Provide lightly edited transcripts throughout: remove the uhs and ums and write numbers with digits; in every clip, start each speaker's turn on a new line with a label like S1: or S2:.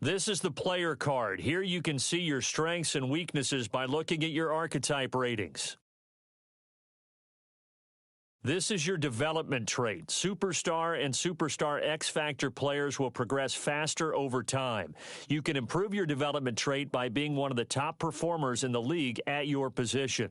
S1: This is the player card. Here you can see your strengths and weaknesses by looking at your archetype ratings. This is your development trait. Superstar and Superstar X-Factor players will progress faster over time. You can improve your development trait by being one of the top performers in the league at your position.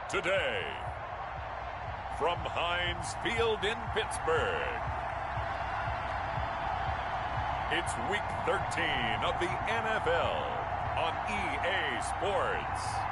S2: Today, from Heinz Field in Pittsburgh, it's Week 13 of the NFL on EA Sports.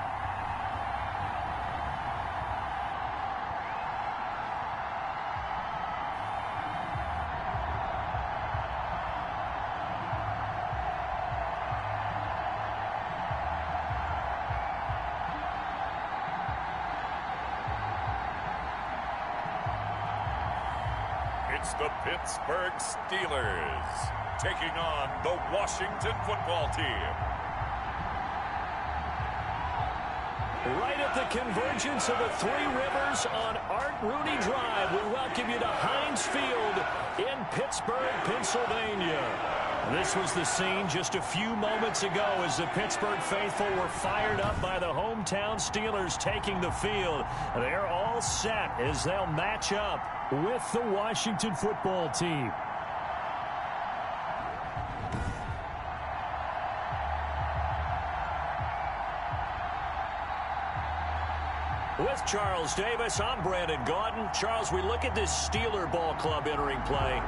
S2: It's the Pittsburgh Steelers taking on the Washington football team.
S1: Right at the convergence of the Three Rivers on Art Rooney Drive, we welcome you to Heinz Field in Pittsburgh, Pennsylvania. This was the scene just a few moments ago as the Pittsburgh faithful were fired up by the hometown Steelers taking the field. They're all set as they'll match up with the Washington football team. With Charles Davis, I'm Brandon Gaudin. Charles, we look at this Steeler ball club entering play.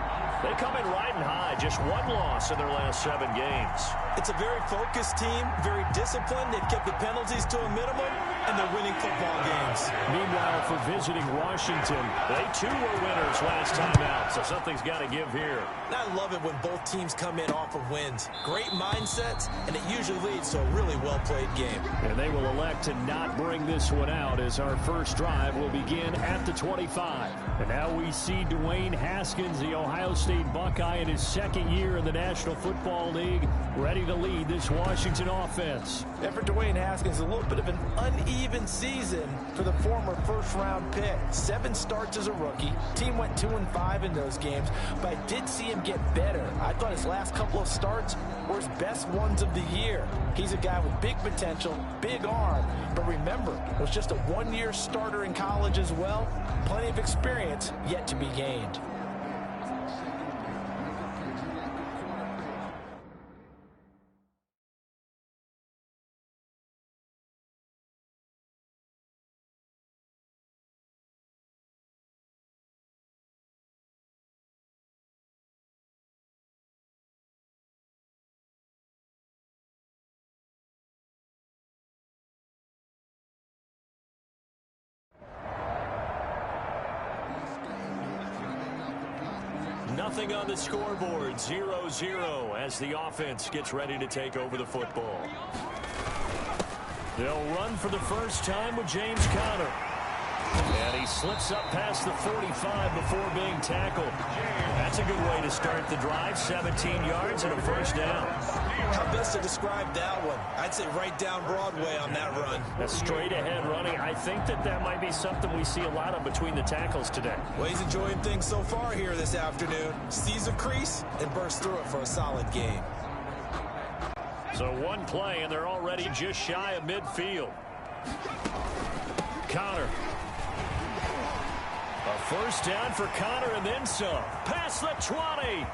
S1: They come in riding high, just one loss in their last 7 games.
S3: It's a very focused team, very disciplined. They've kept the penalties to a minimum, and they're winning football games.
S1: Meanwhile, for visiting Washington, they too were winners last time out, so something's got to give here.
S3: I love it when both teams come in off of wins. Great mindsets, and it usually leads to a really well-played game.
S1: And they will elect to not bring this one out as our first drive will begin at the 25. And now we see Dwayne Haskins, the Ohio State Buckeye, in his second year in the National Football League, ready to lead this Washington offense.
S3: And for Dwayne Haskins, a little bit of an uneven season for the former first-round pick. 7 starts as a rookie. Team went 2-5 in those games, but I did see him get better. I thought his last couple of starts were his best ones of the year. He's a guy with big potential, big arm, but remember, was just a 1-year starter in college as well. Plenty of experience yet to be gained.
S1: Nothing on the scoreboard, 0-0 as the offense gets ready to take over the football. They'll run for the first time with James Conner. And he slips up past the 45 before being tackled. That's a good way to start the drive, 17 yards and a first down.
S3: How best to describe that one? I'd say right down Broadway on that run.
S1: A straight ahead running. I think that might be something we see a lot of between the tackles today.
S3: Well, he's enjoying things so far here this afternoon. Sees a crease and bursts through it for a solid game.
S1: So one play and they're already just shy of midfield. Conner. A first down for Conner and then some. Past the 20.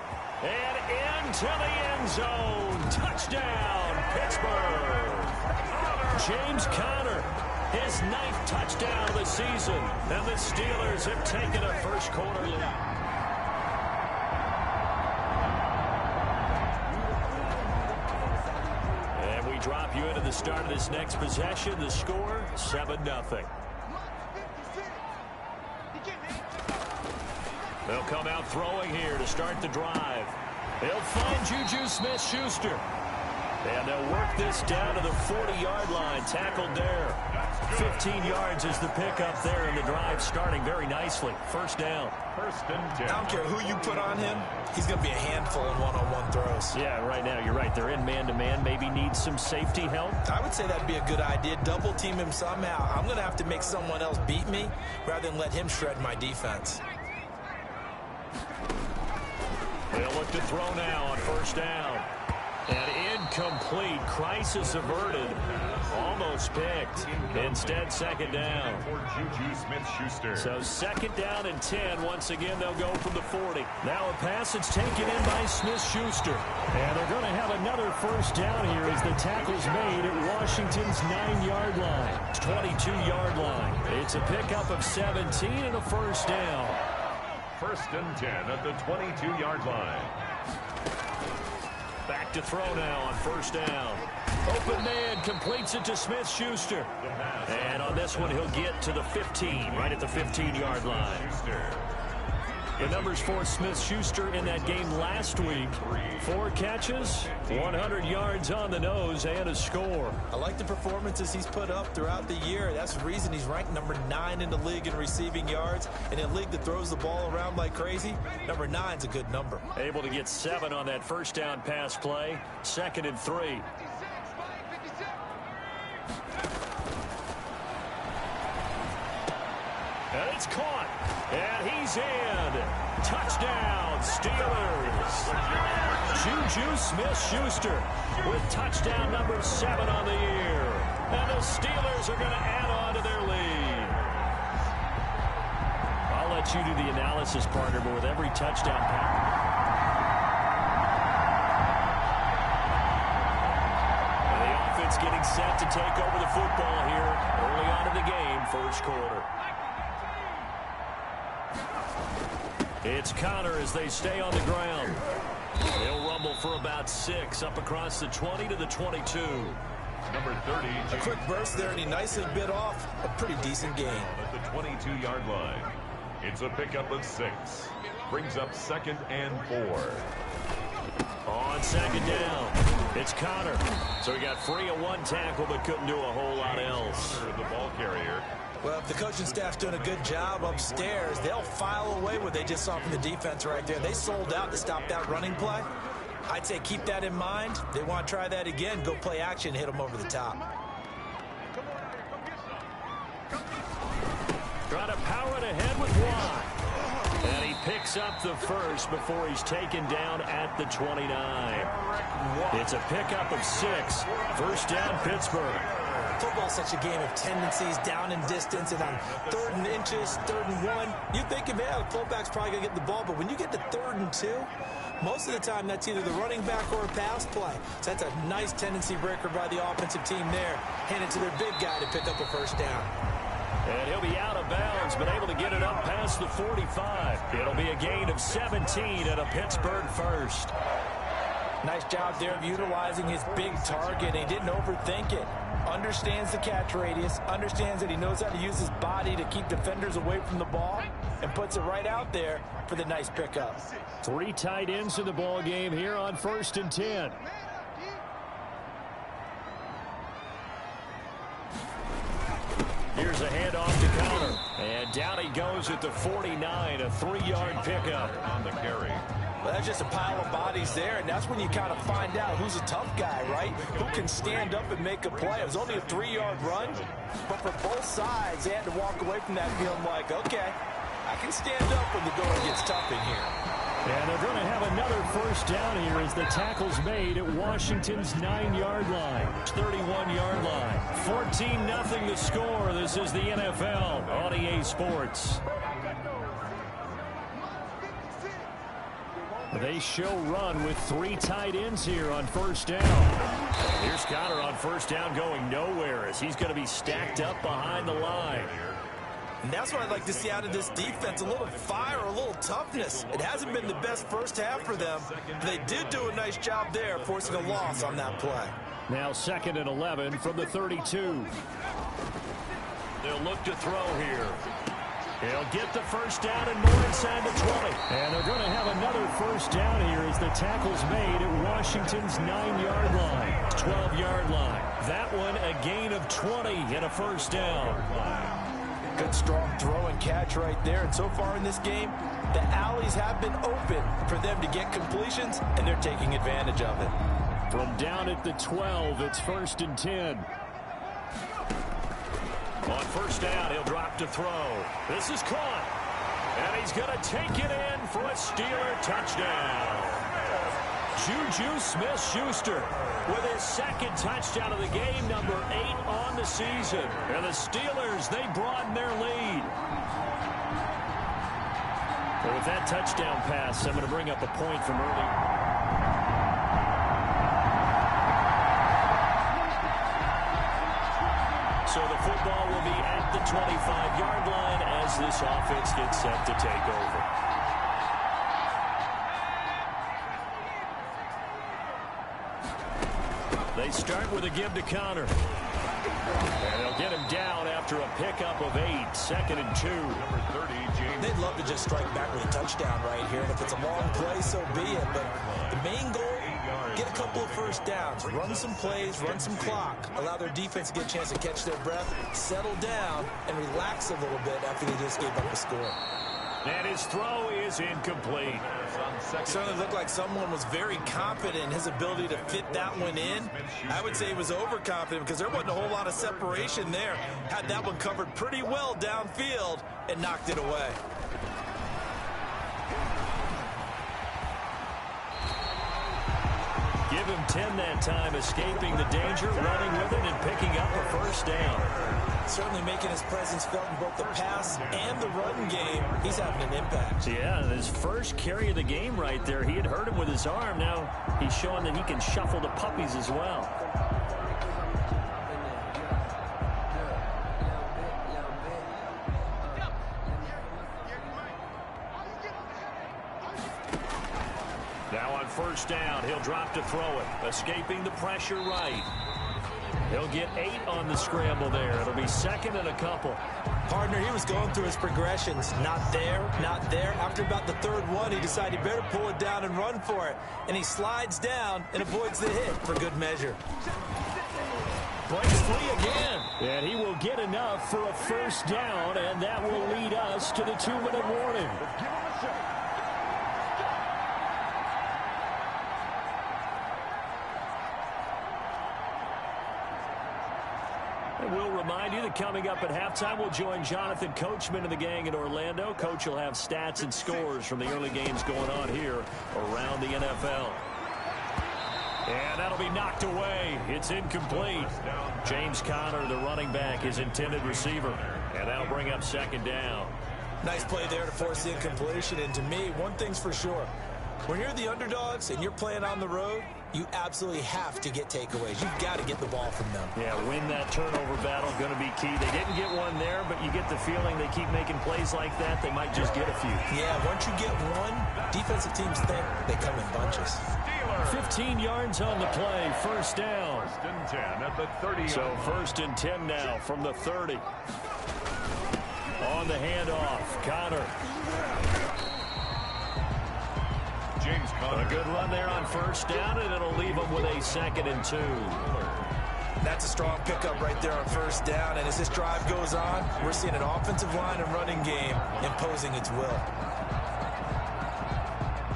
S1: And into the end zone. Touchdown, Pittsburgh. James Conner, his 9th touchdown of the season. And the Steelers have taken a first quarter lead. And we drop you into the start of this next possession. The score, 7-0. They'll come out throwing here to start the drive. They'll find Juju Smith-Schuster. And they'll work this down to the 40-yard line. Tackled there. 15 yards is the pickup there, and the drive starting very nicely. First down.
S2: First and 10.
S3: I don't care who you put on him. He's going to be a handful in one-on-one throws.
S1: Yeah, right now, you're right. They're in man-to-man. Maybe need some safety help.
S3: I would say that'd be a good idea. Double team him somehow. I'm going to have to make someone else beat me rather than let him shred my defense.
S1: They'll look to throw now on first down. And incomplete. Crisis averted. Almost picked. Instead, second down.
S2: For Juju Smith-Schuster.
S1: So second down and 10. Once again, they'll go from the 40. Now a pass that's taken in by Smith-Schuster. And they're going to have another first down here as the tackle's made at Washington's 9-yard line. 22-yard line. It's a pickup of 17 and a first down.
S2: First and 10 at the 22-yard line.
S1: Back to throw now on first down. Open man completes it to Smith-Schuster. And on this one, he'll get to the 15, right at the 15-yard line. The numbers for Smith-Schuster in that game last week. 4 catches, 100 yards on the nose, and a score.
S3: I like the performances he's put up throughout the year. That's the reason he's ranked number 9 in the league in receiving yards. In a league that throws the ball around like crazy, number 9's a good number.
S1: Able to get 7 on that first down pass play. Second and 3. And it's caught. And he's in. Touchdown, Steelers. Juju Smith-Schuster with touchdown number 7 on the year. And the Steelers are going to add on to their lead. I'll let you do the analysis, partner, but with every touchdown pass. offense getting set to take over the football here early on in the game, first quarter. It's Connor as they stay on the ground. They'll rumble for about 6 up across the 20 to the 22.
S2: Number 30.
S3: A quick burst there, and he nicely bit off a pretty decent gain.
S2: At the 22-yard line. It's a pickup of 6. Brings up 2nd and 4.
S1: On 2nd down, it's Connor. So he got free of 1 tackle but couldn't do a whole lot else.
S2: The ball carrier.
S3: Well, if the coaching staff's doing a good job upstairs, they'll file away what they just saw from the defense right there. They sold out to stop that running play. I'd say keep that in mind. They want to try that again. Go play action, hit them over the top.
S1: Trying to power it ahead with Watt. And he picks up the first before he's taken down at the 29. It's a pickup of 6. First down, Pittsburgh.
S3: Football's such a game of tendencies, down in distance, and on 3rd and inches, 3rd and 1, you think, man, the fullback's probably going to get the ball, but when you get to 3rd and 2, most of the time that's either the running back or a pass play. So that's a nice tendency breaker by the offensive team there. Hand it to their big guy to pick up a first down.
S1: And he'll be out of bounds, but able to get it up past the 45. It'll be a gain of 17 and a Pittsburgh first.
S3: Nice job there of utilizing his big target. He didn't overthink it. Understands the catch radius, understands that he knows how to use his body to keep defenders away from the ball, and puts it right out there for the nice pickup.
S1: 3 tight ends in the ball game here on 1st and 10. Here's a handoff to Connor. And down he goes at the 49, a 3-yard pickup.
S2: On the carry.
S3: Well, that's just a pile of bodies there, and that's when you kind of find out who's a tough guy, right? Who can stand up and make a play. It was only a 3-yard run, but for both sides, they had to walk away from that feeling like, okay, I can stand up when the going gets tough in here.
S1: And they're going to have another first down here as the tackle's made at Washington's 9-yard line. 31-yard line. 14-0 the score. This is the NFL on EA Sports. They show run with 3 tight ends here on first down. Here's Connor on first down going nowhere as he's going to be stacked up behind the line.
S3: And that's what I'd like to see out of this defense, a little fire, a little toughness. It hasn't been the best first half for them, but they did do a nice job there, forcing a loss on that play.
S1: Now 2nd and 11 from the 32. They'll look to throw here. He'll get the first down and more inside the 20. And they're going to have another first down here as the tackle's made at Washington's 9-yard line, 12-yard line. That one a gain of 20 and a first down.
S3: Good strong throw and catch right there. And so far in this game, the alleys have been open for them to get completions, and they're taking advantage of it.
S1: From down at the 12, it's 1st and 10. On first down, he'll drop to throw. This is caught. And he's going to take it in for a Steeler touchdown. Juju Smith-Schuster with his 2nd touchdown of the game, number 8 on the season. And the Steelers, they broaden their lead. But with that touchdown pass, I'm going to bring up a point from early. So the football will be at the 25-yard line as this offense gets set to take over. They start with a give to Connor. And they'll get him down after a pickup of 8, 2nd and 2.
S2: Number 30, James.
S3: They'd love to just strike back with a touchdown right here. And if it's a long play, so be it. But the main goal, get a couple of first downs, run some plays, run some clock, allow their defense to get a chance to catch their breath, settle down, and relax a little bit after they just gave up a score.
S1: And his throw is incomplete.
S3: Certainly looked like someone was very confident in his ability to fit that one in. I would say he was overconfident because there wasn't a whole lot of separation there. Had that one covered pretty well downfield and knocked it away.
S1: Give him 10 that time, escaping the danger, running with it, and picking up a first down.
S3: Certainly making his presence felt in both the pass and the run game. He's having an impact.
S1: Yeah, his first carry of the game right there, he had hurt him with his arm. Now he's showing that he can shuffle the puppies as well. first down. He'll drop to throw it. Escaping the pressure right. He'll get 8 on the scramble there. It'll be second and a couple.
S3: Partner, he was going through his progressions. Not there, not there. After about the third one, he decided he better pull it down and run for it. And he slides down and avoids the hit for good measure.
S1: Breaks free again. And he will get enough for a first down, and that will lead us to the 2-minute warning. We'll remind you that coming up at halftime, we'll join Jonathan Coachman and the gang in Orlando. Coach will have stats and scores from the early games going on here around the NFL. And that'll be knocked away. It's incomplete. James Conner, the running back, his intended receiver. And that'll bring up second down.
S3: Nice play there to force the incompletion. And to me, one thing's for sure. When you're the underdogs and you're playing on the road, you absolutely have to get takeaways. You've got to get the ball from them.
S1: Yeah, win that turnover battle, going to be key. They didn't get one there, but you get the feeling they keep making plays like that, they might just get a few.
S3: Yeah, once you get one, defensive teams think they come in bunches.
S1: 15 yards on the play, first down.
S2: First and 10 at the 30.
S1: So first and 10 now from the 30. On the handoff, Conner.
S2: James Conner.
S1: A good run there on first down, and it'll leave them with a 2nd and 2.
S3: That's a strong pickup right there on first down. And as this drive goes on, we're seeing an offensive line and running game imposing its will.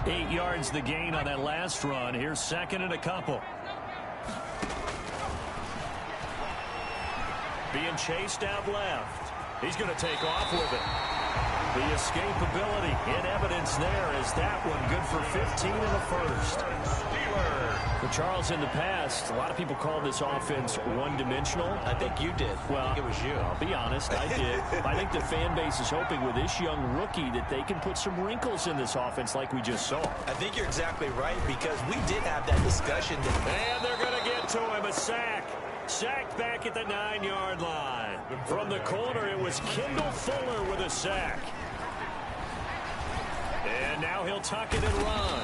S1: 8 yards the gain on that last run. Here's second and a couple. Being chased out left. He's going to take off with it. The escapability in evidence there is that one good for 15 in the first. For Charles, in the past, a lot of people call this offense one-dimensional.
S3: I think you did.
S1: Well,
S3: I think it was you.
S1: I'll be honest, I did. I think the fan base is hoping with this young rookie that they can put some wrinkles in this offense like we just saw.
S3: I think you're exactly right because we did have that discussion.
S1: And they're going to get to him, a sack. Sacked back at the 9-yard line. From the corner, it was Kendall Fuller with a sack. And now he'll tuck it and run.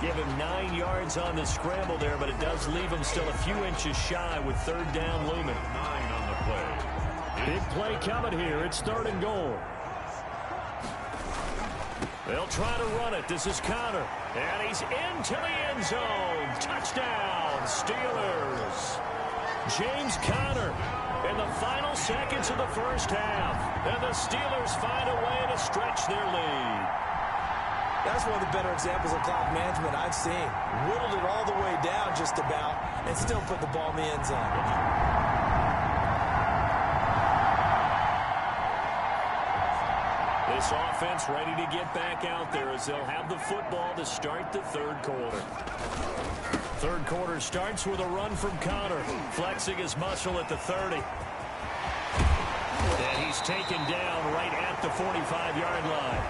S1: Give him 9 yards on the scramble there, but it does leave him still a few inches shy with third down looming.
S2: 9 on the play.
S1: Big play coming here. It's third and goal. They'll try to run it. This is Conner. And he's into the end zone. Touchdown, Steelers. James Conner in the final seconds of the first half. And the Steelers find a way to stretch their lead.
S3: That's one of the better examples of clock management I've seen. Whittled it all the way down just about and still put the ball in the end zone.
S1: This offense ready to get back out there as they'll have the football to start the third quarter. Third quarter starts with a run from Conner, flexing his muscle at the 30. And he's taken down right at the 45-yard line.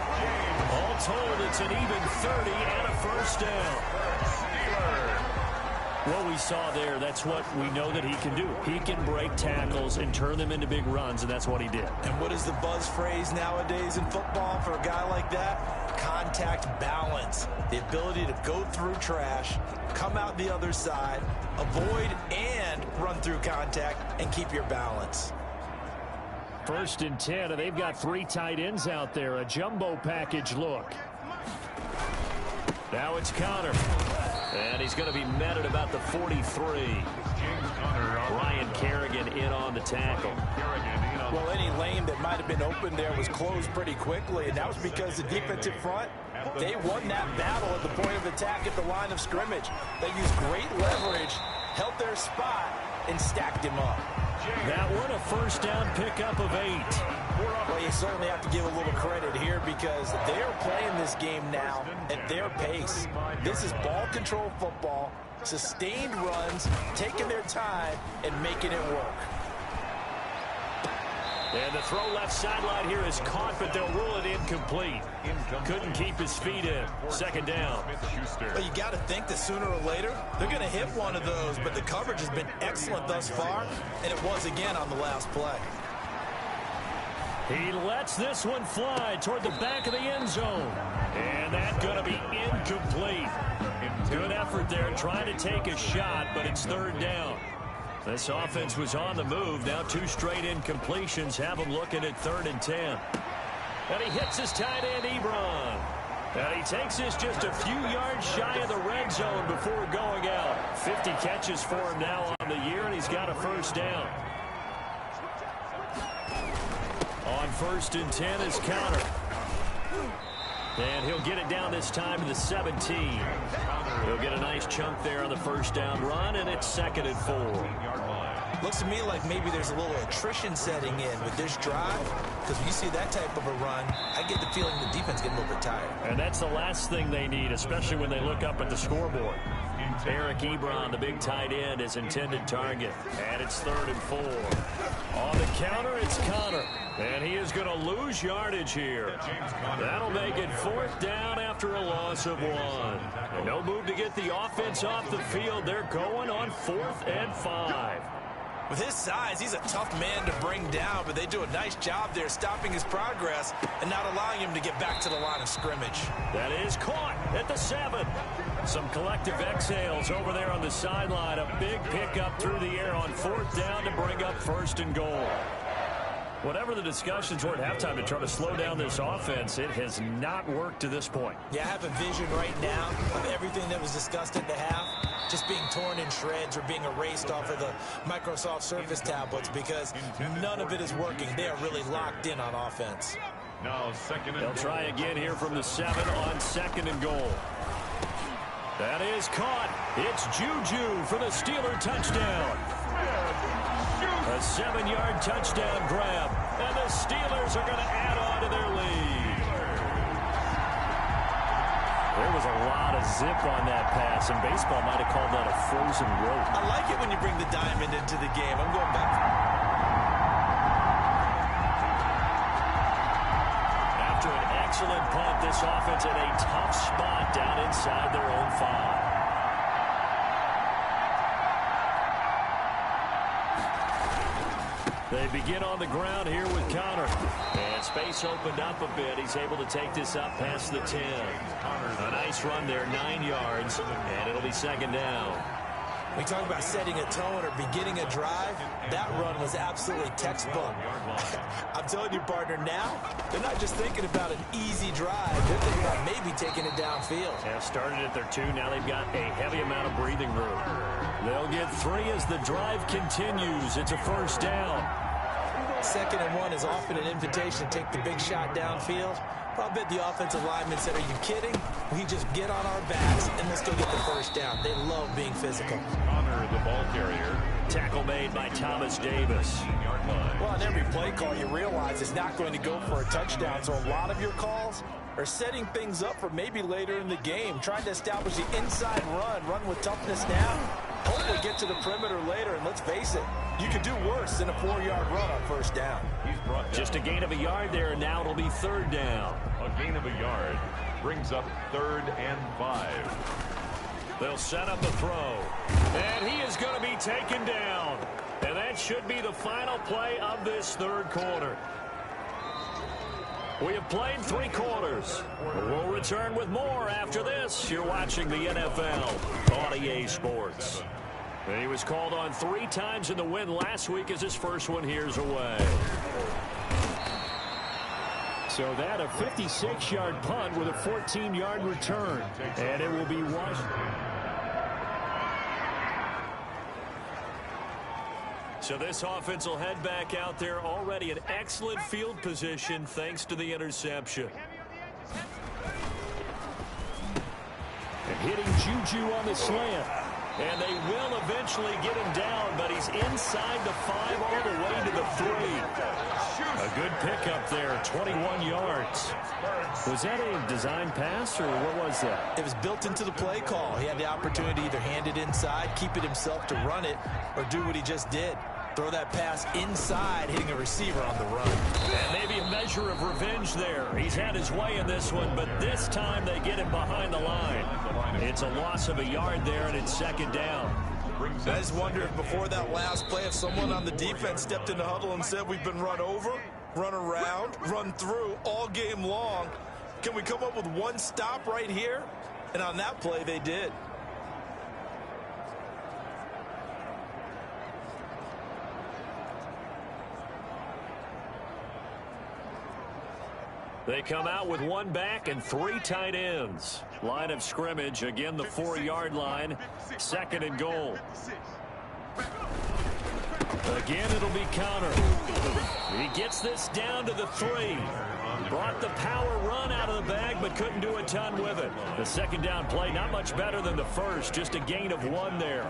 S1: All told, it's an even 30 and a first down. What we saw there, that's what we know that he can do. He can break tackles and turn them into big runs, and that's what he did.
S3: And what is the buzz phrase nowadays in football for a guy like that? Contact balance. The ability to go through trash, come out the other side, avoid and run through contact, and keep your balance.
S1: First and 10, and they've got 3 tight ends out there. A jumbo package look. Now it's Conner. And he's going to be met at about the 43. Ryan Kerrigan in on the tackle.
S3: Well, any lane that might have been open there was closed pretty quickly, and that was because the defensive front, they won that battle at the point of attack at the line of scrimmage. They used great leverage, held their spot, and stacked him up.
S1: That one, a first down pickup of 8.
S3: Well, you certainly have to give a little credit here because they're playing this game now at their pace. This is ball control football, sustained runs, taking their time, and making it work.
S1: And the throw left sideline here is caught, but they'll rule it incomplete. Couldn't keep his feet in. Second down.
S3: Well, you got to think that sooner or later, they're going to hit one of those, but the coverage has been excellent thus far, and it was again on the last play.
S1: He lets this one fly toward the back of the end zone. And that's going to be incomplete. Good effort there trying to take a shot, but it's third down. This offense was on the move. Now 2 straight incompletions have him looking at 3rd and 10. And he hits his tight end, Ebron. And he takes this just a few yards shy of the red zone before going out. 50 catches for him now on the year, and he's got a first down. On 1st and 10 is Counter. And he'll get it down this time to the 17. He'll get a nice chunk there on the first down run, and it's 2nd and 4.
S3: Looks to me like maybe there's a little attrition setting in with this drive, because when you see that type of a run, I get the feeling the defense getting a little bit tired.
S1: And that's the last thing they need, especially when they look up at the scoreboard. Eric Ebron, the big tight end, is intended target. And it's 3rd and 4. On the counter, it's Connor. And he is going to lose yardage here. That'll make it 4th down after a loss of 1. And no move to get the offense off the field. They're going on 4th and 5.
S3: With his size, he's a tough man to bring down, but they do a nice job there stopping his progress and not allowing him to get back to the line of scrimmage.
S1: That is caught at the 7. Some collective exhales over there on the sideline. A big pickup through the air on 4th down to bring up 1st and goal. Whatever the discussions were at halftime to try to slow down this offense, it has not worked to this point.
S3: Yeah, I have a vision right now of everything that was discussed at the half just being torn in shreds or being erased off of the Microsoft Surface tablets because none of it is working. They are really locked in on offense.
S2: Now 2nd and
S1: They'll try again here from the 7 on 2nd and goal. That is caught. It's Juju for the Steeler touchdown. A 7-yard touchdown grab. And the Steelers are going to add on to their lead. There was a lot of zip on that pass, and baseball might have called that a frozen rope.
S3: I like it when you bring the diamond into the game. I'm going back.
S1: After an excellent punt, this offense in a tough spot down inside their own 5. They begin on the ground here with Connor. And space opened up a bit. He's able to take this up past the 10. A nice run there, 9 yards, and it'll be 2nd down.
S3: We talk about setting a tone or beginning a drive. That run was absolutely textbook. I'm telling you, partner, now they're not just thinking about an easy drive. They're thinking about maybe taking it downfield.
S1: Yeah, started at their 2. Now they've got a heavy amount of breathing room. They'll get 3 as the drive continues. It's a first down.
S3: 2nd and 1 is often an invitation to take the big shot downfield. I bet the offensive lineman said, are you kidding? We just get on our backs and let's go get the first down. They love being physical.
S2: Connor, the ball carrier.
S1: Tackle made by Thomas Davis.
S3: Well, on every play call, you realize it's not going to go for a touchdown. So a lot of your calls are setting things up for maybe later in the game, trying to establish the inside run with toughness now. Hopefully get to the perimeter later, and let's face it, you could do worse than a 4-yard run on first down.
S1: Just a gain of a yard there, and now it'll be 3rd down.
S2: A gain of a yard brings up 3rd and 5.
S1: They'll set up a throw, and he is going to be taken down. And that should be the final play of this 3rd quarter. We have played 3 quarters. We'll return with more after this. You're watching the NFL on EA Sports. And he was called on 3 times in the win last week as his first one here's away. So that a 56-yard punt with a 14-yard return. And it will be Washington. So this offense will head back out there already in excellent field position thanks to the interception. And hitting Juju on the slant. And they will eventually get him down, but he's inside the 5 all the way to the 3. A good pickup there, 21 yards. Was that a design pass, or what was that?
S3: It was built into the play call. He had the opportunity to either hand it inside, keep it himself to run it, or do what he just did. Throw that pass inside, hitting a receiver on the run.
S1: And maybe a measure of revenge there. He's had his way in this one, but this time they get him behind the line. It's a loss of a yard there, and it's 2nd down.
S3: I just wonder if before that last play, if someone on the defense stepped in the huddle and said we've been run over, run around, run through all game long. Can we come up with one stop right here? And on that play, they did.
S1: They come out with one back and 3 tight ends. Line of scrimmage, again the 4-yard line. 2nd and goal. Again, it'll be counter. He gets this down to the 3. Brought the power run out of the bag, but couldn't do a ton with it. The 2nd down play, not much better than the first. Just a gain of 1 there.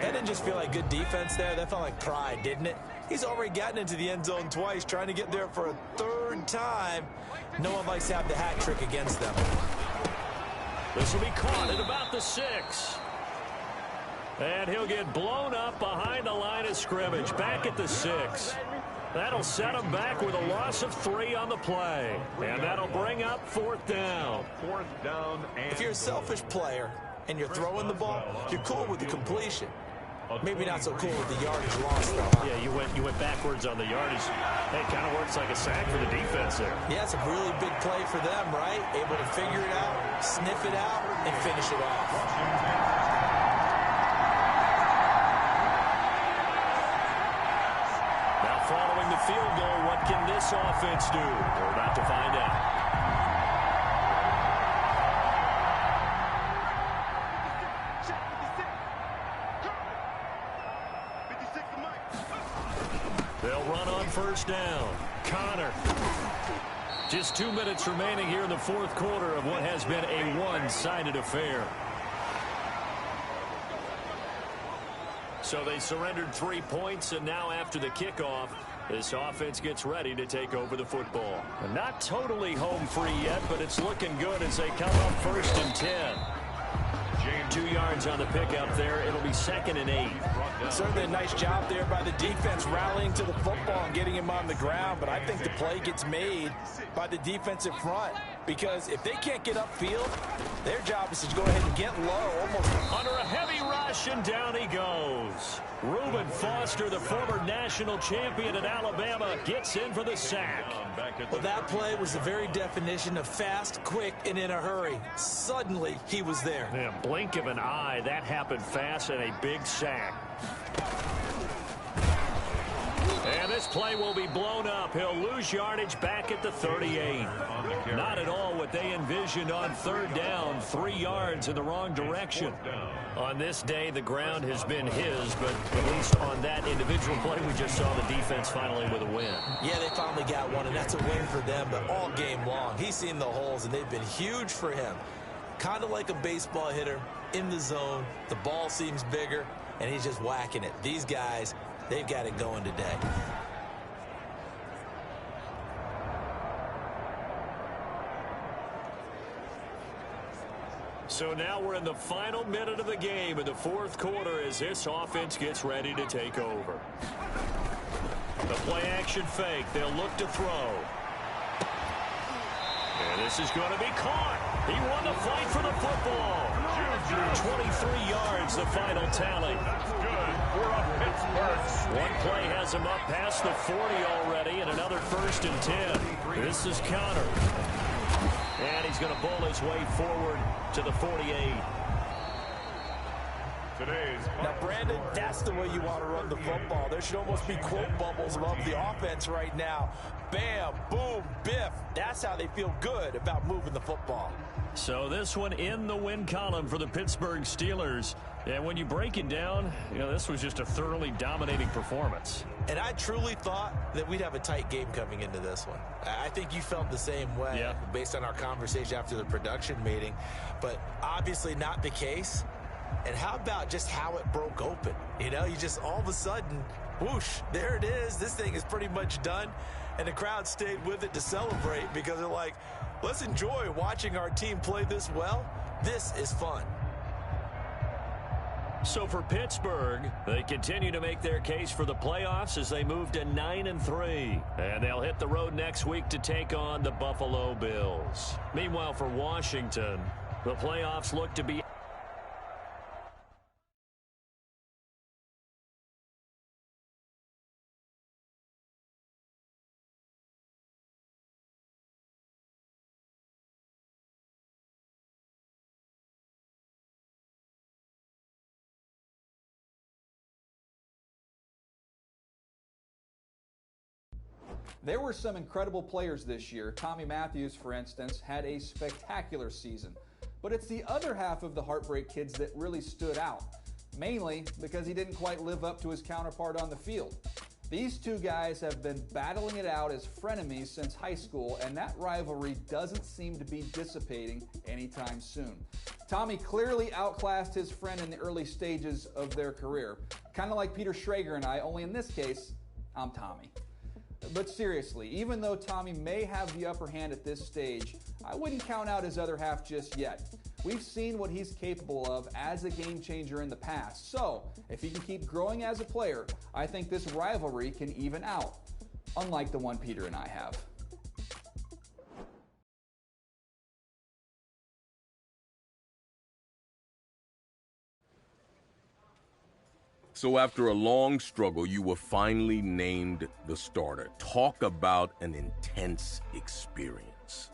S3: That didn't just feel like good defense there. That felt like pride, didn't it? He's already gotten into the end zone twice, trying to get there for a 3rd time. No one likes to have the hat trick against them.
S1: This will be caught at about the 6. And he'll get blown up behind the line of scrimmage, back at the 6. That'll set him back with a loss of 3 on the play. And that'll bring up 4th down.
S2: 4th down.
S3: If you're a selfish player and you're throwing the ball, you're cool with the completion. Maybe not so cool with the yardage loss, though. Huh?
S1: Yeah, you went backwards on the yardage. Hey, it kind of works like a sack for the defense there.
S3: Yeah, it's a really big play for them, right? Able to figure it out, sniff it out, and finish it off.
S1: Now following the field goal, what can this offense do? We're about to find out. They'll run on 1st down. Connor. Just 2 minutes remaining here in the 4th quarter of what has been a one-sided affair. So they surrendered 3 points, and now after the kickoff, this offense gets ready to take over the football. Not totally home free yet, but it's looking good as they come up 1st and 10. 2 yards on the pickup there. It'll be 2nd and 8.
S3: Certainly a nice job there by the defense rallying to the football and getting him on the ground, but I think the play gets made by the defensive front, because if they can't get upfield, their job is to go ahead and get low. Almost
S1: under a heavy rush, and down he goes. Reuben Foster, the former national champion at Alabama, gets in for the sack.
S3: Well, that play was the very definition of fast, quick, and in a hurry. Suddenly, he was there.
S1: Yeah, blink of an eye, that happened fast, and a big sack. And this play will be blown up. He'll lose yardage back at the 38. Not at all what they envisioned on 3rd down. 3 yards in the wrong direction. On this day, the ground has been his, but at least on that individual play, we just saw the defense finally with a win.
S3: Yeah, they finally got one, and that's a win for them, but all game long, he's seen the holes, and they've been huge for him. Kind of like a baseball hitter in the zone. The ball seems bigger, and he's just whacking it. These guys, they've got it going today.
S1: So now we're in the final minute of the game in the 4th quarter as this offense gets ready to take over. The play action fake. They'll look to throw. And this is going to be caught. He won the fight for the football. 23 yards, the final tally.
S2: That's good. We're up Pittsburgh.
S1: One play has him up past the 40 already, and another 1st and 10. This is counter. And he's going to bull his way forward to the 48.
S3: Now, Brandon, that's the way you want to run the football. There should almost be quote bubbles above the offense right now. Bam, boom, biff. That's how they feel good about moving the football.
S1: So this one in the win column for the Pittsburgh Steelers. And when you break it down, you know, this was just a thoroughly dominating performance.
S3: And I truly thought that we'd have a tight game coming into this one. I think you felt the same way based on our conversation after the production meeting. But obviously not the case. And how about just how it broke open? You know, you just all of a sudden, whoosh, there it is. This thing is pretty much done. And the crowd stayed with it to celebrate because they're like, let's enjoy watching our team play this well. This is fun.
S1: So for Pittsburgh, they continue to make their case for the playoffs as they move to 9-3. And they'll hit the road next week to take on the Buffalo Bills. Meanwhile, for Washington, the playoffs look to be
S4: There were some incredible players this year. Tommy Matthews, for instance, had a spectacular season. But it's the other half of the Heartbreak Kids that really stood out, mainly because he didn't quite live up to his counterpart on the field. These two guys have been battling it out as frenemies since high school, and that rivalry doesn't seem to be dissipating anytime soon. Tommy clearly outclassed his friend in the early stages of their career, kind of like Peter Schrager and I, only in this case, I'm Tommy. But seriously, even though Tommy may have the upper hand at this stage, I wouldn't count out his other half just yet. We've seen what he's capable of as a game changer in the past. So, if he can keep growing as a player, I think this rivalry can even out, unlike the one Peter and I have.
S5: So after a long struggle, you were finally named the starter. Talk about an intense experience.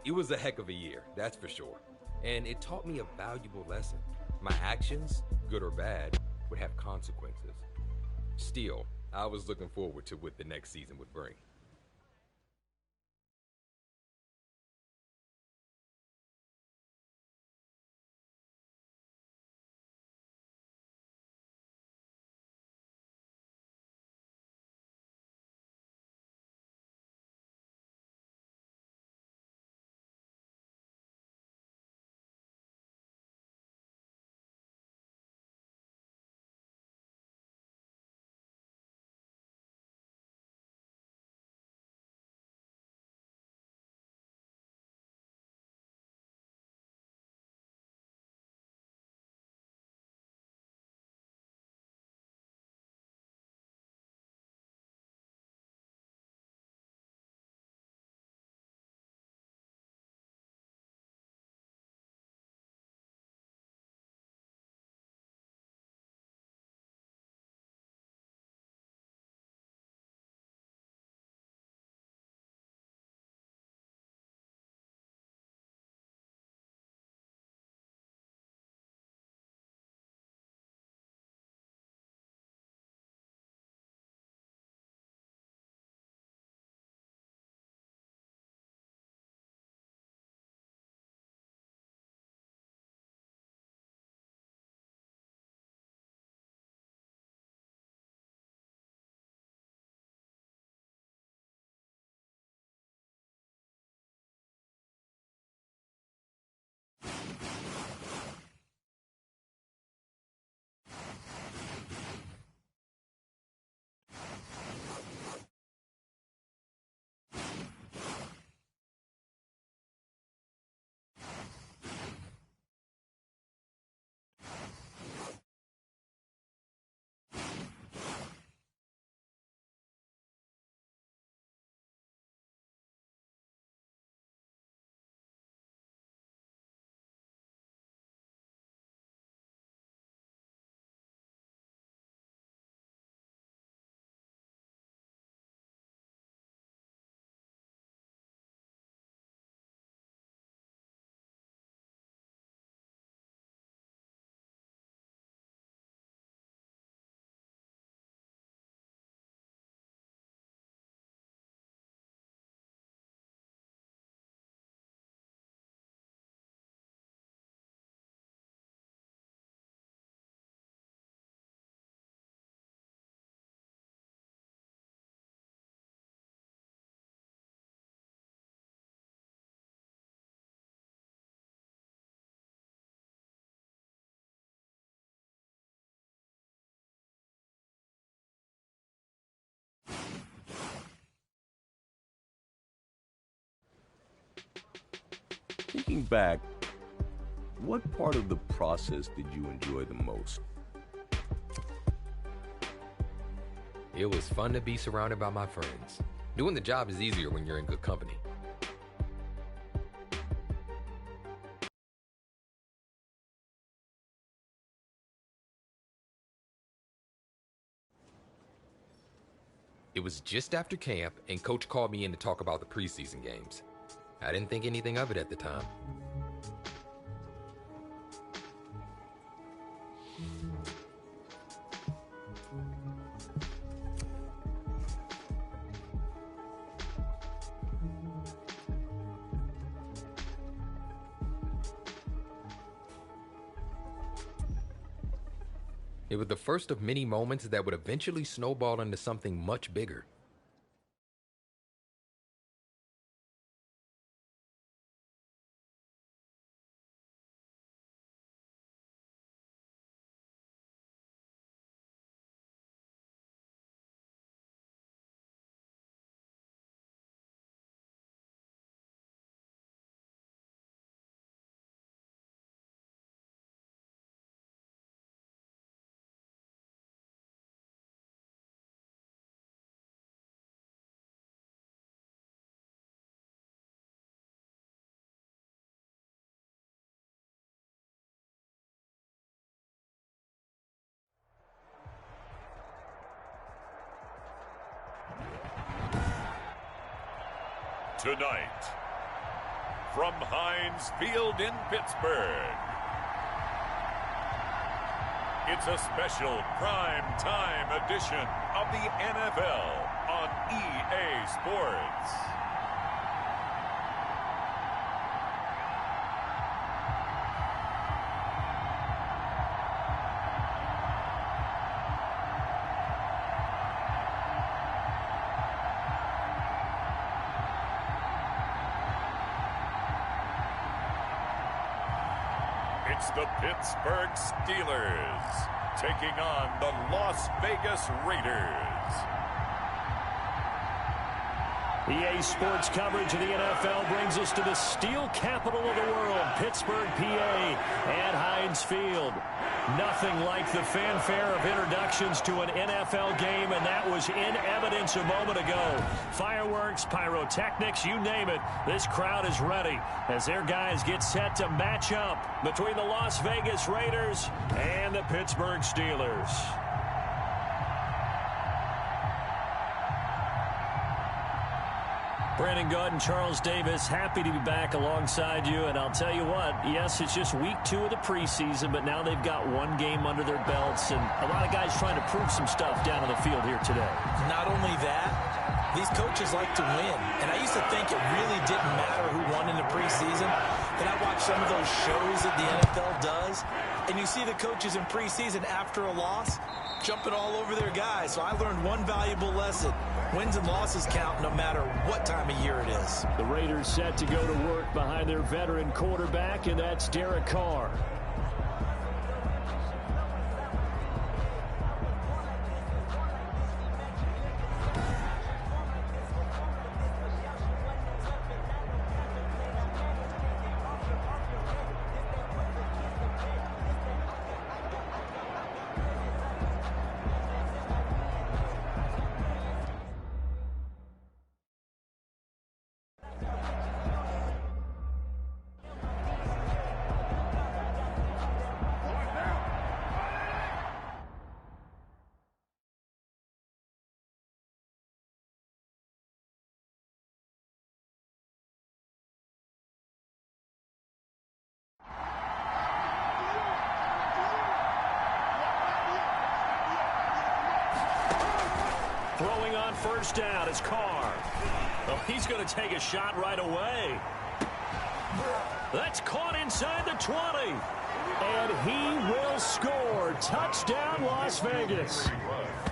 S6: It was a heck of a year, that's for sure. And it taught me a valuable lesson. My actions, good or bad, would have consequences. Still, I was looking forward to what the next season would bring.
S5: Thinking back, what part of the process did you enjoy the most?
S6: It was fun to be surrounded by my friends. Doing the job is easier when you're in good company. It was just after camp, and Coach called me in to talk about the preseason games. I didn't think anything of it at the time. It was the first of many moments that would eventually snowball into something much bigger.
S2: Tonight, from Heinz Field in Pittsburgh, it's a special prime time edition of the NFL on EA Sports. It's the Pittsburgh Steelers taking on the Las Vegas Raiders.
S1: EA Sports coverage of the NFL brings us to the steel capital of the world, Pittsburgh, PA, at Heinz Field. Nothing like the fanfare of introductions to an NFL game, and that was in evidence a moment ago. Fireworks, pyrotechnics, you name it. This crowd is ready as their guys get set to match up between the Las Vegas Raiders and the Pittsburgh Steelers. Brandon Gaud and Charles Davis, happy to be back alongside you. And I'll tell you what, yes, it's just week 2 of the preseason, but now they've got one game under their belts. And a lot of guys trying to prove some stuff down on the field here today.
S3: Not only that, these coaches like to win. And I used to think it really didn't matter who won in the preseason. Then I watched some of those shows that the NFL does, and you see the coaches in preseason after a loss jumping all over their guys. So I learned one valuable lesson. Wins and losses count no matter what time of year it is.
S1: The Raiders set to go to work behind their veteran quarterback, and that's Derek Carr. Throwing on first down is Carr. Oh, he's going to take a shot right away. That's caught inside the 20. And he will score. Touchdown, Las Vegas.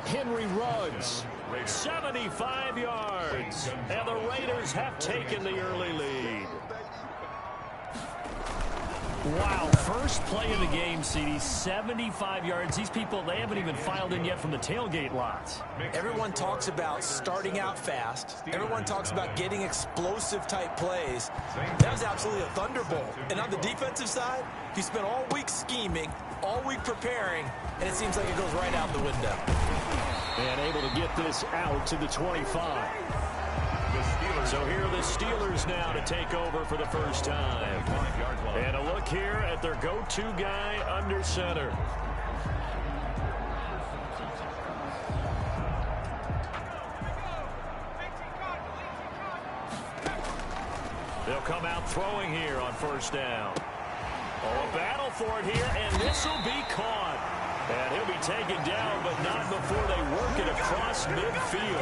S1: Henry Ruggs, 75 yards. And the Raiders have taken the early lead. Wow, first play of the game, CD, 75 yards. These people, they haven't even filed in yet from the tailgate lots.
S3: Everyone talks about starting out fast. Everyone talks about getting explosive-type plays. That was absolutely a thunderbolt. And on the defensive side, you spent all week scheming, all week preparing, and it seems like it goes right out the window.
S1: And able to get this out to the 25. So here are the Steelers now to take over for the first time. And a look here at their go-to guy under center. They'll come out throwing here on first down. Oh, a battle for it here, and this will be caught. And he'll be taken down, but not before they work it across midfield.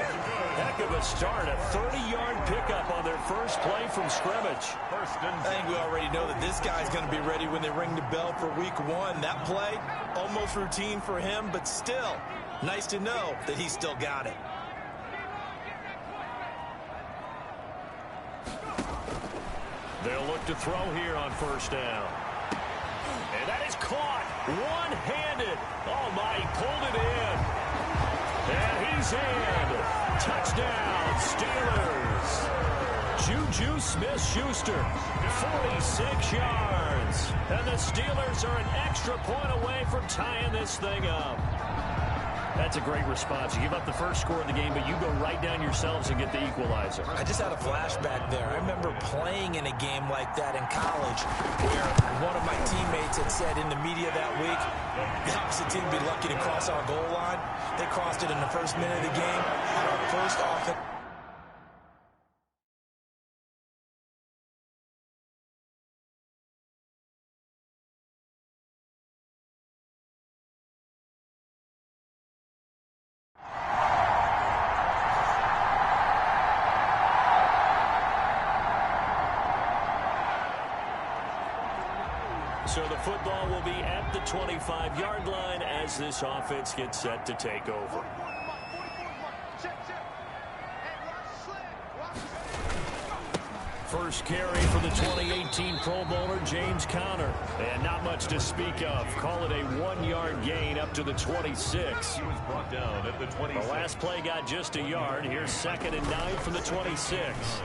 S1: Heck of a start, a 30-yard pickup on their first play from scrimmage.
S3: I think we already know that this guy's going to be ready when they ring the bell for week 1. That play, almost routine for him, but still, nice to know that he's still got it.
S1: They'll look to throw here on first down. And that is caught one-handed. Oh, my, he pulled it in. And he's in. Touchdown, Steelers. Juju Smith-Schuster, 46 yards. And the Steelers are an extra point away from tying this thing up. That's a great response. You give up the first score of the game, but you go right down yourselves and get the equalizer.
S3: I just had a flashback there. I remember playing in a game like that in college where one of my teammates had said in the media that week, the opposite team would be lucky to cross our goal line. They crossed it in the first minute of the game. Had our first offense.
S1: So the football will be at the 25-yard line as this offense gets set to take over. First carry for the 2018 Pro Bowler, James Conner. And not much to speak of. Call it a 1-yard gain up to the 26.
S2: He was brought down at the 26.
S1: The last play got just a yard. Here's 2nd and 9 from the 26.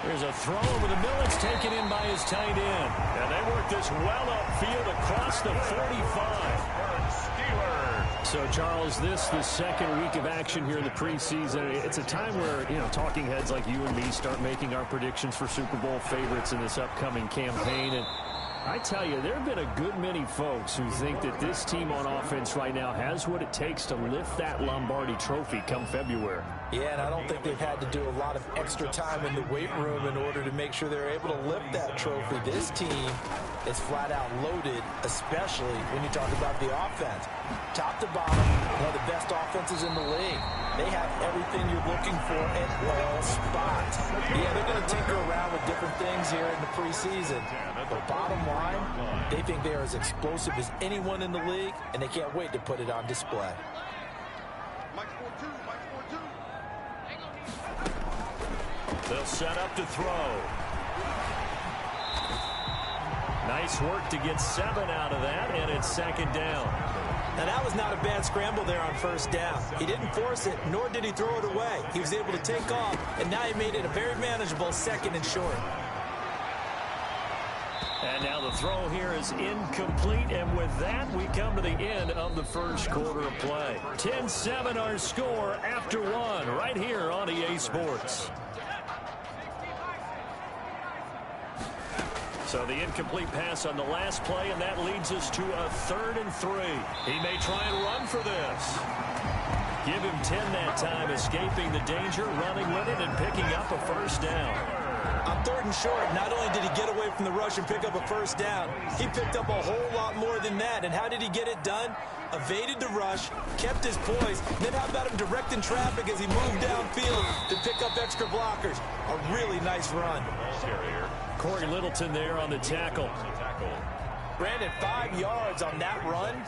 S1: There's a throw over the middle. It's taken in by his tight end. And they work this well upfield across the 45. So, Charles, this the second week of action here in the preseason. It's a time where, you know, talking heads like you and me start making our predictions for Super Bowl favorites in this upcoming campaign. And I tell you, there have been a good many folks who think that this team on offense right now has what it takes to lift that Lombardi trophy come February.
S3: Yeah, and I don't think they've had to do a lot of extra time in the weight room in order to make sure they're able to lift that trophy. This team is flat out loaded, especially when you talk about the offense. Top to bottom, one of the best offenses in the league. They have everything you're looking for at all spots. Yeah, they're going to tinker around with different things here in the preseason. But bottom line, they think they are as explosive as anyone in the league, and they can't wait to put it on display.
S1: They'll set up to throw. Nice work to get 7 out of that, and it's 2nd down.
S3: Now, that was not a bad scramble there on first down. He didn't force it, nor did he throw it away. He was able to take off, and now he made it a very manageable 2nd and short.
S1: And now the throw here is incomplete, and with that, we come to the end of the first quarter of play. 10-7 our score after 1 right here on EA Sports. So the incomplete pass on the last play, and that leads us to a 3rd and 3. He may try and run for this. Give him 10 that time, escaping the danger, running with it, and picking up a first down.
S3: On 3rd and short, not only did he get away from the rush and pick up a first down, he picked up a whole lot more than that. And how did he get it done? Evaded the rush, kept his poise, then how about him directing traffic as he moved downfield to pick up extra blockers? A really nice run.
S1: Corey Littleton there on the tackle.
S3: Brandon, 5 yards on that run.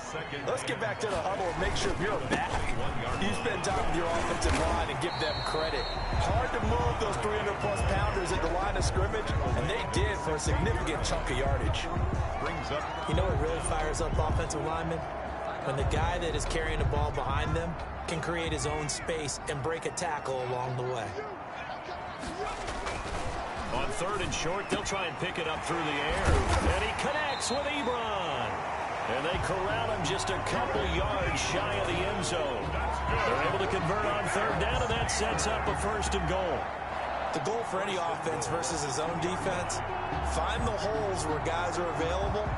S3: Let's get back to the huddle and make sure if you're a back, you spend time with your offensive line and give them credit. Hard to move those 300-plus pounders at the line of scrimmage, and they did for a significant chunk of yardage. You know what really fires up offensive linemen? When the guy that is carrying the ball behind them can create his own space and break a tackle along the way.
S1: On 3rd and short, they'll try and pick it up through the air. And he connects with Ebron. And they corral him just a couple yards shy of the end zone. They're able to convert on 3rd down, and that sets up a 1st and goal.
S3: The goal for any offense versus his own defense, find the holes where guys are available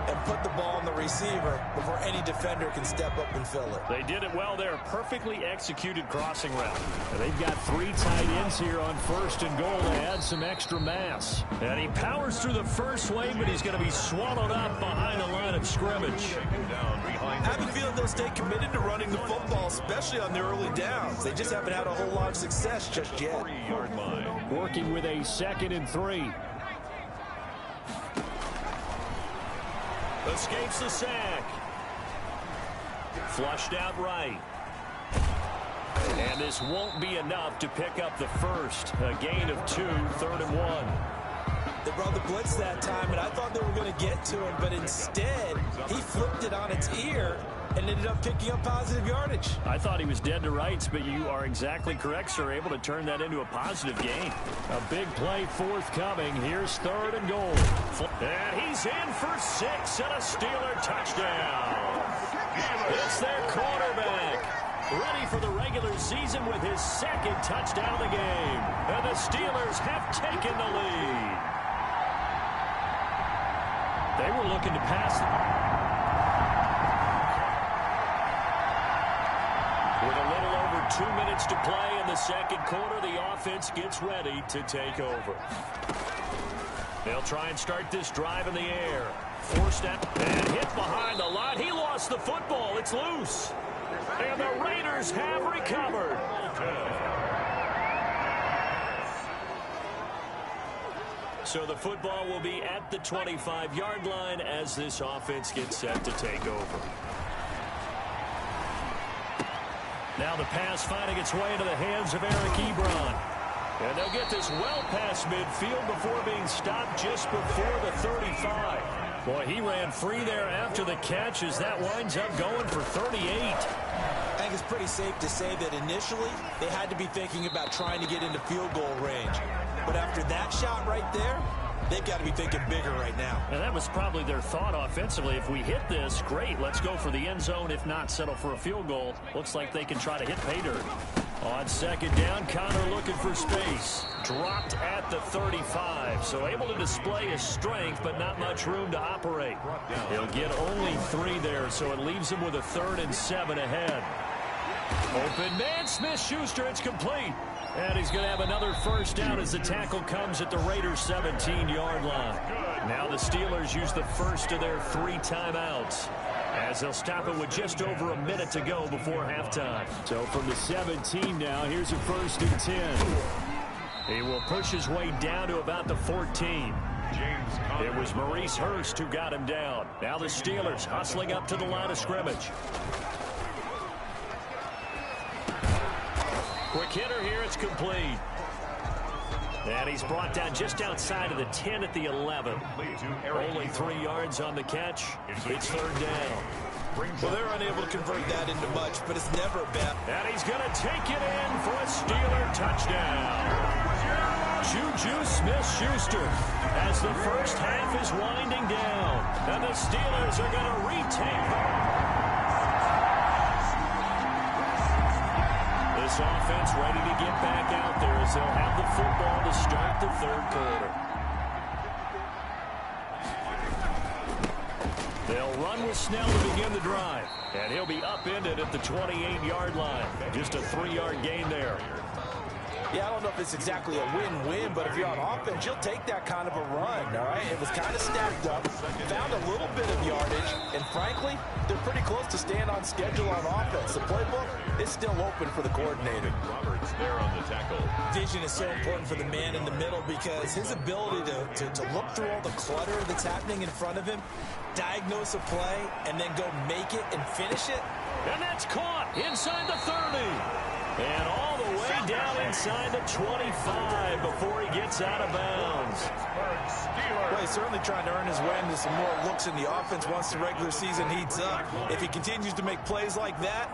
S3: and put the ball on the receiver before any defender can step up and fill it.
S1: They did it well there. Perfectly executed crossing route. And they've got 3 tight ends here on 1st and goal to add some extra mass. And he powers through the first wave, but he's going to be swallowed up behind the line of scrimmage.
S3: I have a feeling they'll stay committed to running the football, especially on the early downs. They just haven't had a whole lot of success just yet.
S2: 3-yard line.
S1: Working with a 2nd and 3. Escapes the sack. Flushed out right. And this won't be enough to pick up the first. A gain of 2, 3rd and 1.
S3: They brought the blitz that time, and I thought they were going to get to him, but instead, he flipped it on its ear and ended up picking up positive yardage.
S1: I thought he was dead to rights, but you are exactly correct, sir. Able to turn that into a positive gain. A big play forthcoming. Here's 3rd and goal. And he's in for 6 and a Steeler touchdown. It's their quarterback. Ready for the regular season with his 2nd touchdown of the game. And the Steelers have taken the lead. They were looking to pass it. With a little over 2 minutes to play in the 2nd quarter, the offense gets ready to take over. They'll try and start this drive in the air. Forced out and hit behind the line. He lost the football. It's loose. And the Raiders have recovered. So the football will be at the 25-yard line as this offense gets set to take over. Now the pass finding its way into the hands of Eric Ebron. And they'll get this well past midfield before being stopped just before the 35. Boy, he ran free there after the catch as that winds up going for 38.
S3: I think it's pretty safe to say that initially they had to be thinking about trying to get into field goal range. But after that shot right there, they've got to be thinking bigger right now.
S1: And that was probably their thought offensively. If we hit this, great. Let's go for the end zone. If not, settle for a field goal. Looks like they can try to hit pay dirt. On 2nd down, Connor looking for space. Dropped at the 35. So able to display his strength, but not much room to operate. He'll get only 3 there, so it leaves him with a 3rd and 7 ahead. Open man, Smith-Schuster, it's complete. And he's going to have another first down as the tackle comes at the Raiders' 17-yard line. Now the Steelers use the first of their 3 timeouts, as they'll stop it with just over a minute to go before halftime. So from the 17 now, here's a 1st and 10. He will push his way down to about the 14. It was Maurice Hurst who got him down. Now the Steelers hustling up to the line of scrimmage. Quick hitter here, it's complete. And he's brought down just outside of the 10 at the 11. Only 3 yards on the catch. It's 3rd down.
S3: Well, they're unable to convert that into much, but it's never bad.
S1: And he's going to take it in for a Steeler touchdown. Juju Smith-Schuster as the first half is winding down. And the Steelers are going to retake. This offense ready to get back out there as they'll have the football to start the 3rd quarter. They'll run with Snell to begin the drive. And he'll be upended at the 28-yard line. Just a 3-yard gain there.
S3: Yeah, I don't know if it's exactly a win-win, but if you're on offense, you'll take that kind of a run, all right? It was kind of stacked up, found a little bit of yardage, and frankly, they're pretty close to staying on schedule on offense. The playbook is still open for the coordinator.
S2: Roberts there on the tackle.
S3: Vision is so important for the man in the middle because his ability to look through all the clutter that's happening in front of him, diagnose a play, and then go make it and finish it.
S1: And that's caught inside the 30. And all the way down inside the 25 before he gets out of bounds.
S3: Well, he's certainly trying to earn his way into some more looks in the offense once the regular season heats up. If he continues to make plays like that,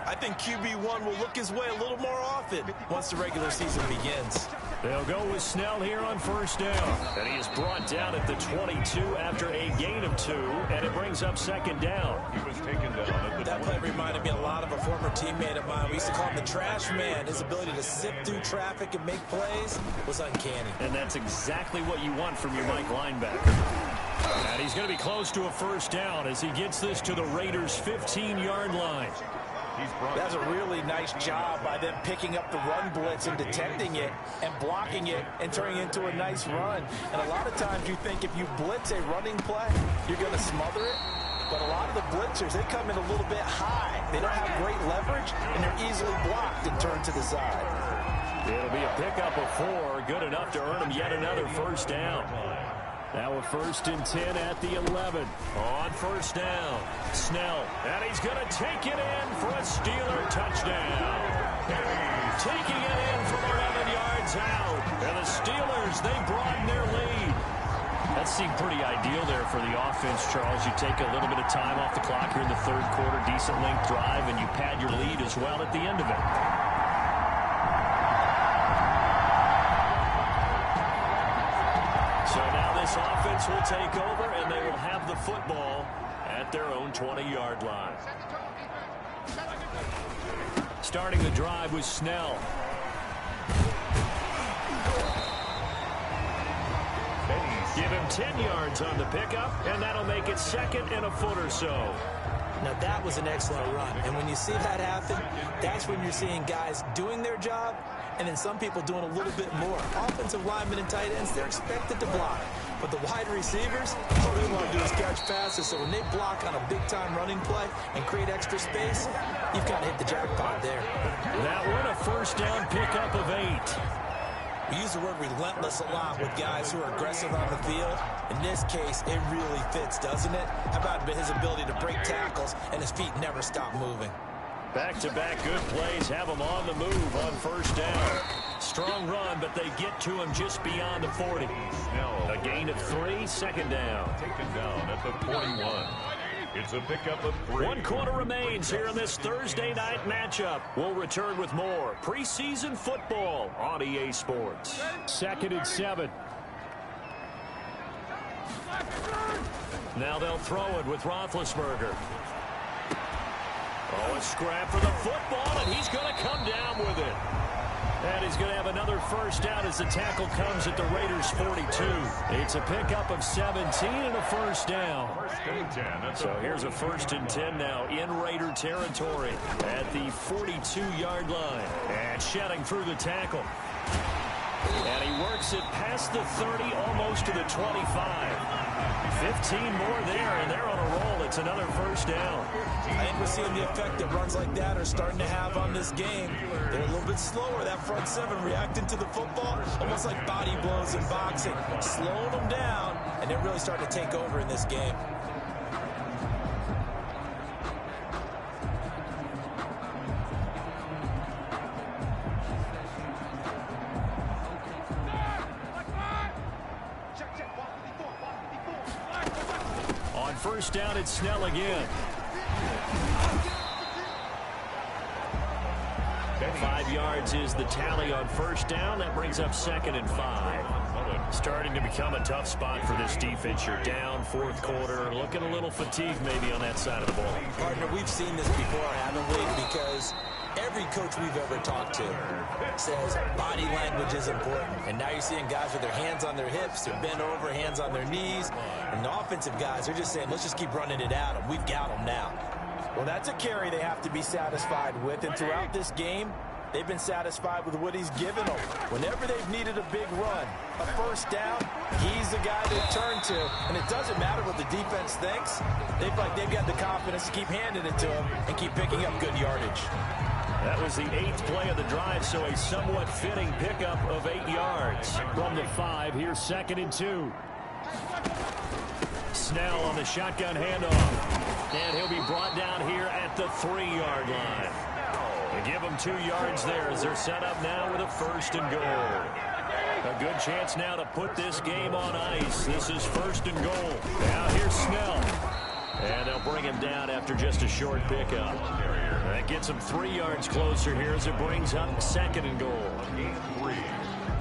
S3: I think QB1 will look his way a little more often once the regular season begins.
S1: They'll go with Snell here on first down. And he is brought down at the 22 after a gain of 2, and it brings up second down.
S2: He was taken down at the
S3: That play reminded me a lot of a former teammate of mine. We used to call him the trash man. His ability to sift through traffic and make plays was uncanny.
S1: And that's exactly what you want from your Mike linebacker. And he's going to be close to a first down as he gets this to the Raiders' 15-yard line.
S3: That's a really nice job by them picking up the run blitz and detecting it and blocking it and turning it into a nice run. And a lot of times you think if you blitz a running play, you're going to smother it. But a lot of the blitzers, they come in a little bit high. They don't have great leverage, and they're easily blocked and turned to the side.
S1: It'll be a pickup of 4, good enough to earn him yet another first down. Now a 1st and 10 at the 11. On first down, Snell. And he's going to take it in for a Steeler touchdown. Taking it in from 11 yards out. And the Steelers, they broaden their lead. That seemed pretty ideal there for the offense, Charles. You take a little bit of time off the clock here in the third quarter, decent length drive, and you pad your lead as well at the end of it. So now this offense will take over, and they will have the football at their own 20-yard line. Starting the drive with Snell. Give him 10 yards on the pickup, and that'll make it 2nd and a foot or so.
S3: Now, that was an excellent run. And when you see that happen, that's when you're seeing guys doing their job and then some people doing a little bit more. Offensive linemen and tight ends, they're expected to block. But the wide receivers, all they want to do is catch passes. So when they block on a big-time running play and create extra space, you've kind of hit the jackpot there.
S1: That one a first down pickup of 8.
S3: We use the word relentless a lot with guys who are aggressive on the field. In this case, it really fits, doesn't it? How about his ability to break tackles and his feet never stop moving?
S1: Back-to-back good plays have him on the move on first down. Strong run, but they get to him just beyond the 40. A gain of 3, second down.
S2: taken down at the 41. It's a pickup of 3.
S1: 1 quarter remains here in this Thursday night matchup. We'll return with more preseason football on EA Sports. 2nd and 7. Now they'll throw it with Roethlisberger. Oh, a scrap for the football, and he's going to come down with it. And he's going to have another first down as the tackle comes at the Raiders' 42. It's a pickup of 17 and a first down. So here's a 1st and 10 now in Raider territory at the 42-yard line. And shedding through the tackle. And he works it past the 30, almost to the 25. 15 more there, and they're on a roll. It's another first down.
S3: I think we're seeing the effect that runs like that are starting to have on this game. They're a little bit slower, that front 7, reacting to the football, almost like body blows in boxing, slowing them down, and they're really starting to take over in this game.
S1: First down, it's Snell again. 5 yards is the tally on first down. That brings up 2nd and 5. Starting to become a tough spot for this defense. You're down 4th quarter, looking a little fatigued maybe on that side of the ball.
S3: Partner, we've seen this before, haven't we? Because every coach we've ever talked to says body language is important. And now you're seeing guys with their hands on their hips, they're bent over, hands on their knees. And the offensive guys are just saying, let's just keep running it at them. We've got them now. Well, that's a carry they have to be satisfied with. And throughout this game, they've been satisfied with what he's given them. Whenever they've needed a big run, a first down, he's the guy they turn to. And it doesn't matter what the defense thinks. They've got the confidence to keep handing it to him and keep picking up good yardage.
S1: That was the 8th play of the drive, so a somewhat fitting pickup of 8 yards. From the 5, here's 2nd and 2. Snell on the shotgun handoff. And he'll be brought down here at the 3-yard line. They give him 2 yards there as they're set up now with a 1st and goal. A good chance now to put this game on ice. This is 1st and goal. Now here's Snell. And they'll bring him down after just a short pickup. That gets him 3 yards closer here as it brings up 2nd and goal.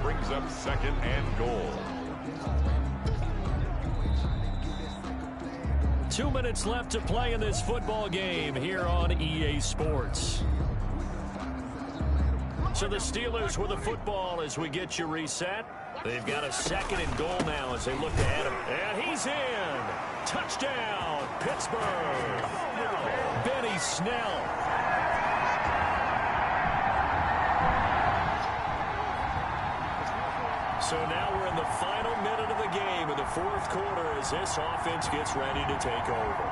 S2: Brings up 2nd and goal.
S1: 2 minutes left to play in this football game here on EA Sports. So the Steelers with the football as we get you reset. They've got a 2nd and goal now as they look to head him. And he's in. Touchdown, Pittsburgh. Benny Snell. So now we're in the final minute of the game in the 4th quarter as this offense gets ready to take over.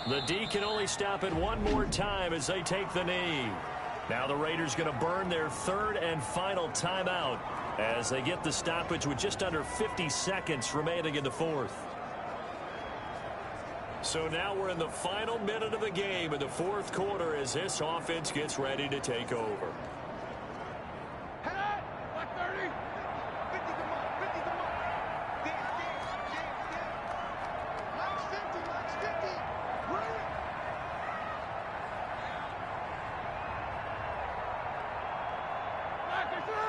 S1: The D can only stop it one more time as they take the knee. Now the Raiders going to burn their 3rd and final timeout as they get the stoppage with just under 50 seconds remaining in the 4th. So now we're in the final minute of the game in the 4th quarter as this offense gets ready to take over.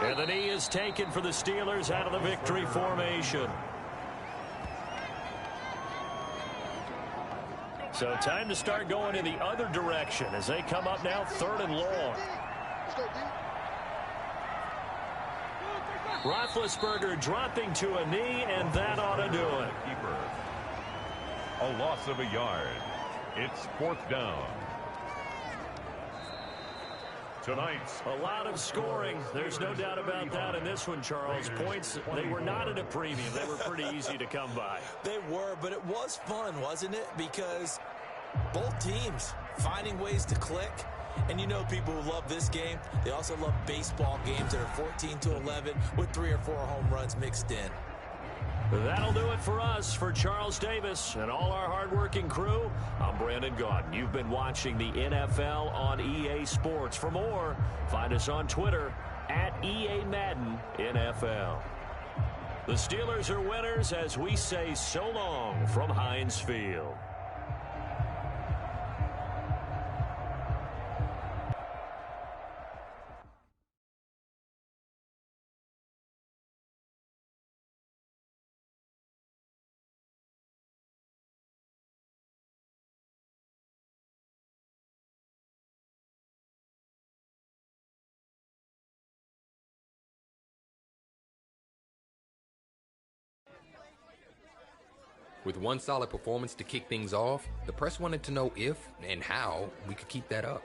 S1: And the knee is taken for the Steelers out of the victory formation. So time to start going in the other direction as they come up now 3rd and long. Roethlisberger dropping to a knee, and that ought to do it.
S2: A loss of a yard. It's 4th down. Tonight's
S1: a lot of scoring. There's no doubt about that in this one, Charles. Points, they were not at a premium. They were pretty easy to come by.
S3: They were, but it was fun, wasn't it? Because both teams finding ways to click. And you know people who love this game, they also love baseball games that are 14-11 with 3 or 4 home runs mixed in.
S1: That'll do it for us. For Charles Davis and all our hardworking crew, I'm Brandon Gaudin. You've been watching the NFL on EA Sports. For more, find us on Twitter at EA Madden NFL. The Steelers are winners as we say so long from Heinz Field.
S6: With one solid performance to kick things off, the press wanted to know if and how we could keep that up.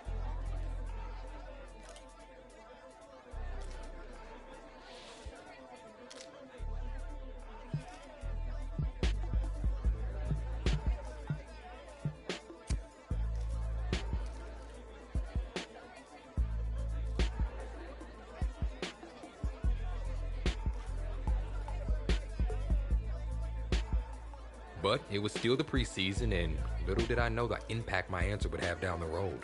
S6: But it was still the preseason, and little did I know the impact my answer would have down the road.